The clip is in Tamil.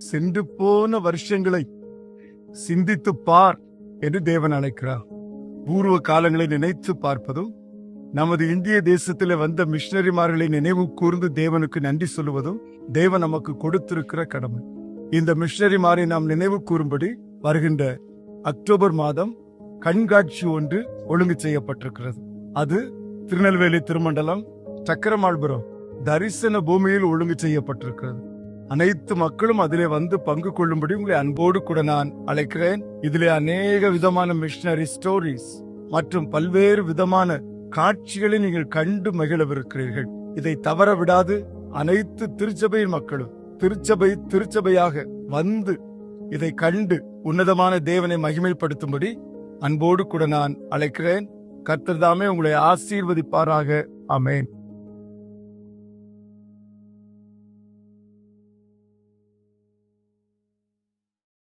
சென்று போன வருஷங்களை சிந்தித்து பார் என்று தேவன் அழைக்கிறார். பூர்வ காலங்களை நினைத்து பார்ப்பதும் நமது இந்திய தேசத்தில் வந்த மிஷனரிமார்களை நினைவு கூர்ந்து தேவனுக்கு நன்றி சொல்லுவதும் தேவன் நமக்கு கொடுத்திருக்கிற கடமை. இந்த மிஷனரிமாரை நாம் நினைவு கூறும்படி வருகின்ற அக்டோபர் மாதம் கண்காட்சி ஒன்று ஒழுங்கு செய்யப்பட்டிருக்கிறது. அது திருநெல்வேலி திருமண்டலம் சக்கரமாள்புரம் தரிசன பூமியில் ஒழுங்கு செய்யப்பட்டிருக்கிறது. அனைத்து மக்களும் அதிலே வந்து பங்கு கொள்ளும்படி உங்களை அன்போடு கூட நான் அழைக்கிறேன். இதிலே அநேக விதமான மிஷனரி ஸ்டோரிஸ் மற்றும் பல்வேறு விதமான காட்சிகளை நீங்கள் கண்டு மகிழவிருக்கிறீர்கள். இதை தவற விடாது அனைத்து திருச்சபையின் மக்களும் திருச்சபையாக வந்து இதை கண்டு உன்னதமான தேவனை மகிமைப்படுத்தும்படி அன்போடு கூட நான் அழைக்கிறேன். கர்த்தர் தாமே உங்களை ஆசீர்வதிப்பாராக. ஆமென்.